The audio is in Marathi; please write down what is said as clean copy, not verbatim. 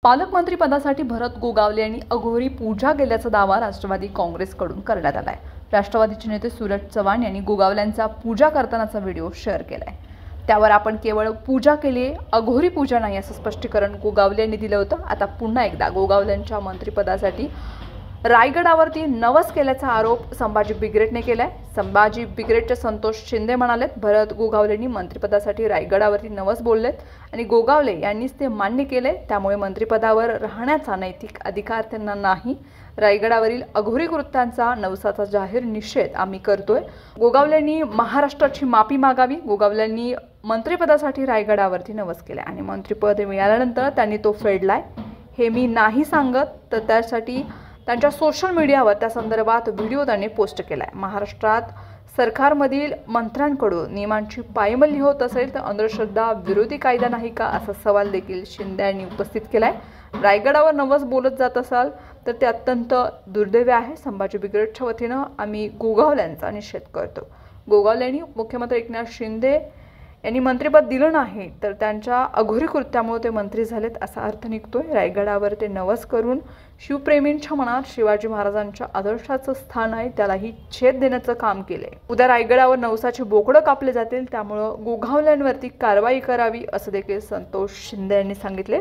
पालकमंत्री पदासाठी भरत गोगावले यांनी अघोरी पूजा केल्याचा दावा राष्ट्रवादी काँग्रेसकडून करण्यात आलाय। राष्ट्रवादीचे नेते सूरज चव्हाण यांनी गोगावल्यांचा पूजा करतानाचा व्हिडिओ शेअर केलाय। त्यावर आपण केवळ पूजा केली, अघोरी पूजा नाही असं स्पष्टीकरण गोगावले यांनी दिलं होतं। आता पुन्हा एकदा गोगावल्यांच्या मंत्रिपदासाठी रायगडावरती नवस केल्याचा आरोप संभाजी बिग्रेटने केलाय। संभाजी बिग्रेटचे संतोष शिंदे म्हणालेत, भरत गोगावलेंनी मंत्रिपदासाठी रायगडावरती नवस बोललेत आणि गोगावले यांनीच ते मान्य केले, त्यामुळे मंत्रिपदावर राहण्याचा नैतिक अधिकार त्यांना नाही। रायगडावरील अघोरी कृत्यांचा नवसाचा जाहीर निषेध आम्ही करतोय। गोगावलेंनी महाराष्ट्राची माफी मागावी। गोगावलेंनी मंत्रिपदासाठी रायगडावरती नवस केले आणि मंत्रिपद मिळाल्यानंतर त्यांनी तो फेडलाय, हे मी नाही सांगत। तर त्यासाठी त्यांच्या सोशल मीडियावर त्या संदर्भात व्हिडिओ त्यांनी पोस्ट केलाय। महाराष्ट्रात सरकारमधील मंत्र्यांकडून नियमांची पायमल्ली होत असेल तर अंधश्रद्धा विरोधी कायदा नाही का असा सवाल देखील शिंदे यांनी उपस्थित केलाय। रायगडावर नवस बोलत जात असाल तर ते अत्यंत दुर्दैवी आहे। संभाजी बिग्रेटच्या वतीनं आम्ही गोगावल्यांचा निषेध करतो। गोगावल्यांनी मुख्यमंत्री एकनाथ शिंदे यांनी मंत्रिपद दिलं नाही तर त्यांच्या अघोरी कृत्यामुळे ते मंत्री झालेत असा अर्थ निघतोय। रायगडावर ते नवस करून शिवप्रेमींच्या मनात शिवाजी महाराजांच्या आदर्शाचं स्थान आहे, त्यालाही छेद देण्याचं काम केलंय। उद्या रायगडावर नवसाची बोकडं कापले जातील, त्यामुळे गोगावल्यांवरती कारवाई करावी असं देखील संतोष शिंदे यांनी सांगितले।